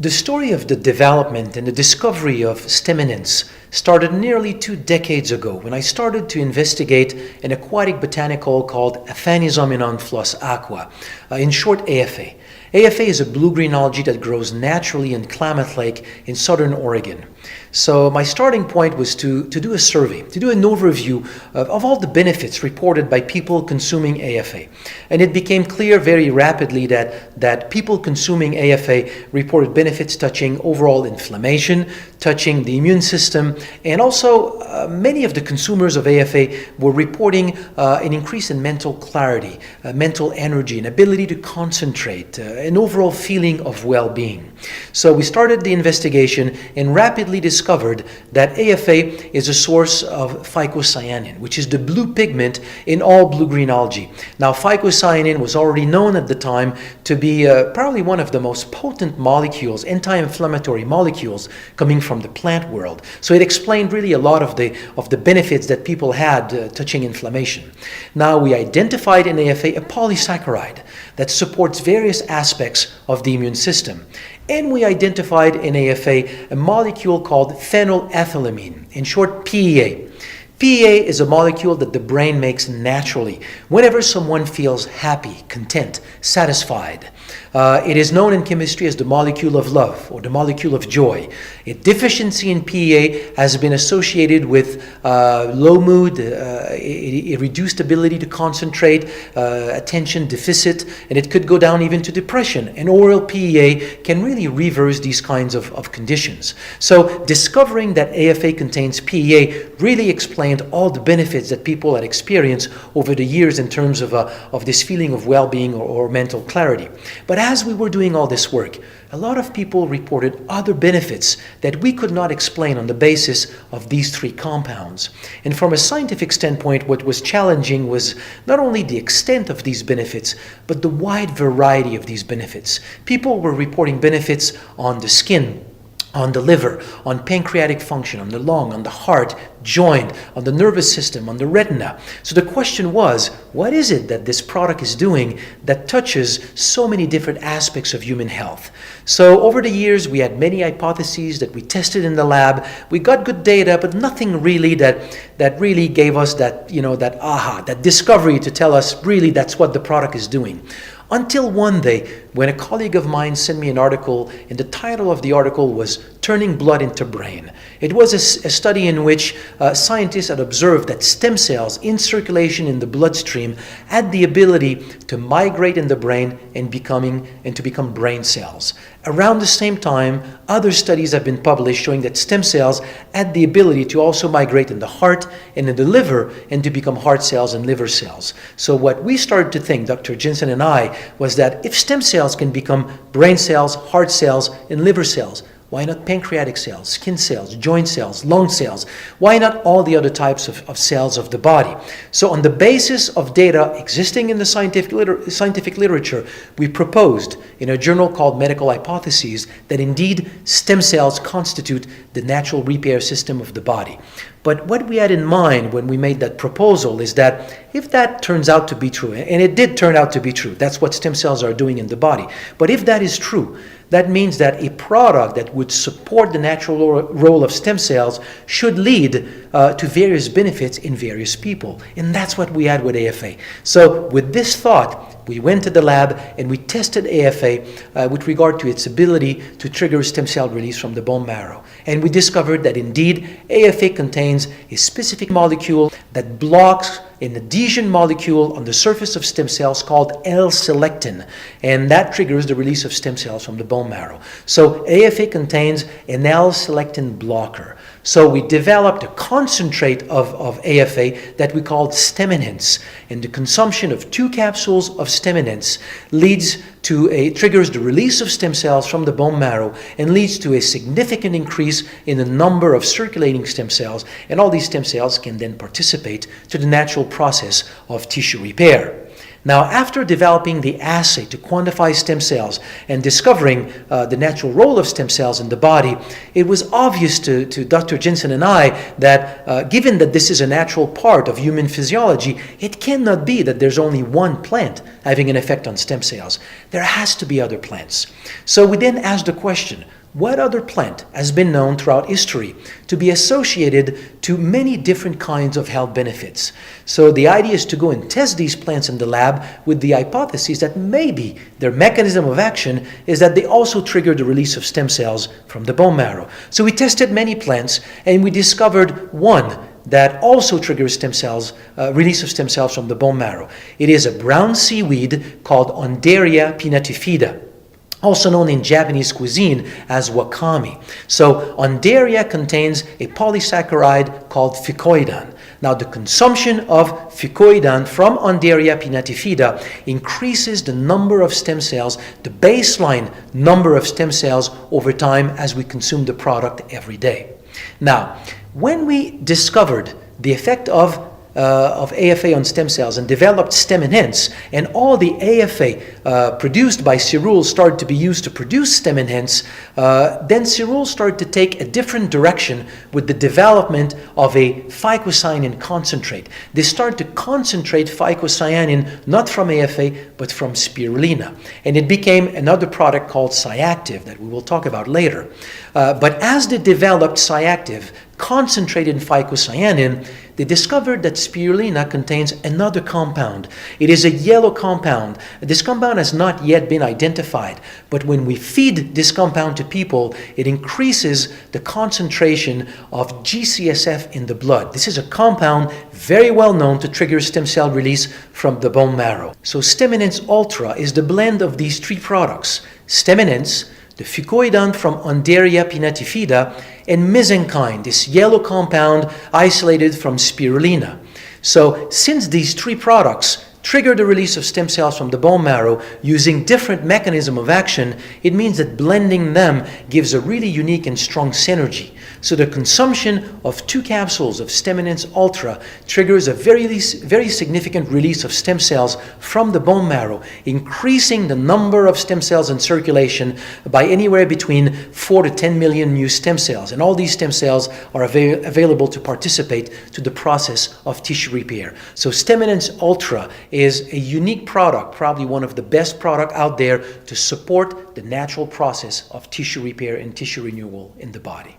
The story of the development and the discovery of StemEnhance started nearly 2 decades ago when I started to investigate an aquatic botanical called Aphanizomenon flos aqua, in short AFA. AFA is a blue-green algae that grows naturally in Klamath Lake in southern Oregon. So my starting point was to do a survey, to do an overview of all the benefits reported by people consuming AFA. And it became clear very rapidly that people consuming AFA reported benefits touching overall inflammation, touching the immune system, and also many of the consumers of AFA were reporting an increase in mental clarity, mental energy, an ability to concentrate, an overall feeling of well-being. So we started the investigation and rapidly discovered that AFA is a source of phycocyanin, which is the blue pigment in all blue-green algae. Now, phycocyanin was already known at the time to be probably one of the most potent molecules, anti-inflammatory molecules, coming from the plant world. So it explained really a lot of the benefits that people had touching inflammation. Now, we identified in AFA a polysaccharide that supports various aspects of the immune system. And we identified in AFA a molecule called phenylethylamine, in short PEA. PEA is a molecule that the brain makes naturally whenever someone feels happy, content, satisfied. It is known in chemistry as the molecule of love or the molecule of joy. A deficiency in PEA has been associated with low mood, a reduced ability to concentrate, attention deficit, and it could go down even to depression. And oral PEA can really reverse these kinds of conditions. So discovering that AFA contains PEA really explained all the benefits that people had experienced over the years in terms of this feeling of well-being or mental clarity. But as we were doing all this work, a lot of people reported other benefits that we could not explain on the basis of these 3 compounds. And from a scientific standpoint, what was challenging was not only the extent of these benefits, but the wide variety of these benefits. People were reporting benefits on the skin, on the liver, on pancreatic function, on the lung, on the heart, joint, on the nervous system, on the retina. So the question was, what is it that this product is doing that touches so many different aspects of human health? So over the years, we had many hypotheses that we tested in the lab. We got good data, but nothing really that really gave us that discovery to tell us really that's what the product is doing. Until one day, when a colleague of mine sent me an article, and the title of the article was Turning Blood into Brain. It was a study in which scientists had observed that stem cells in circulation in the bloodstream had the ability to migrate in the brain and to become brain cells. Around the same time, other studies have been published showing that stem cells had the ability to also migrate in the heart and in the liver and to become heart cells and liver cells. So what we started to think, Dr. Jensen and I, was that if stem cells can become brain cells, heart cells, and liver cells, why not pancreatic cells, skin cells, joint cells, lung cells? Why not all the other types of cells of the body? So on the basis of data existing in the scientific literature, we proposed in a journal called Medical Hypotheses that indeed stem cells constitute the natural repair system of the body. But what we had in mind when we made that proposal is that if that turns out to be true, and it did turn out to be true, that's what stem cells are doing in the body. But if that is true, that means that a product that would support the natural role of stem cells should lead to various benefits in various people. And that's what we had with AFA. So with this thought, we went to the lab and we tested AFA with regard to its ability to trigger stem cell release from the bone marrow. And we discovered that indeed AFA contains a specific molecule that blocks an adhesion molecule on the surface of stem cells called L-selectin, and that triggers the release of stem cells from the bone marrow. So AFA contains an L-selectin blocker. So we developed a concentrate of AFA that we called StemEnhance, and the consumption of 2 capsules of StemEnhance triggers the release of stem cells from the bone marrow and leads to a significant increase in the number of circulating stem cells, and all these stem cells can then participate to the natural process of tissue repair. Now, after developing the assay to quantify stem cells and discovering the natural role of stem cells in the body, it was obvious to Dr. Jensen and I that given that this is a natural part of human physiology, it cannot be that there's only one plant having an effect on stem cells. There has to be other plants. So we then asked the question, what other plant has been known throughout history to be associated to many different kinds of health benefits? So the idea is to go and test these plants in the lab with the hypothesis that maybe their mechanism of action is that they also trigger the release of stem cells from the bone marrow. So we tested many plants and we discovered one that also triggers stem cells, release of stem cells from the bone marrow. It is a brown seaweed called Undaria pinnatifida, also known in Japanese cuisine as wakame. So Undaria contains a polysaccharide called fucoidan. Now the consumption of fucoidan from Undaria pinnatifida increases the number of stem cells, the baseline number of stem cells over time as we consume the product every day. Now, when we discovered the effect of AFA on stem cells and developed StemEnhance, and all the AFA produced by cerules started to be used to produce StemEnhance, then cerules started to take a different direction with the development of a phycocyanin concentrate. They started to concentrate phycocyanin not from AFA but from spirulina, and it became another product called Cyactiv that we will talk about later. But as they developed Cyactiv, concentrated phycocyanin, they discovered that spirulina contains another compound. It is a yellow compound. This compound has not yet been identified, but when we feed this compound to people, it increases the concentration of GCSF in the blood. This is a compound very well known to trigger stem cell release from the bone marrow. So StemEnhance Ultra is the blend of these three products: StemEnhance, the fucoidan from Undaria pinnatifida, and mesenchyme, this yellow compound isolated from spirulina. So since these three products trigger the release of stem cells from the bone marrow using different mechanism of action, it means that blending them gives a really unique and strong synergy. So the consumption of 2 capsules of StemEnhance Ultra triggers a very significant release of stem cells from the bone marrow, increasing the number of stem cells in circulation by anywhere between 4 to 10 million new stem cells. And all these stem cells are available to participate to the process of tissue repair. So StemEnhance Ultra is a unique product, probably one of the best products out there to support the natural process of tissue repair and tissue renewal in the body.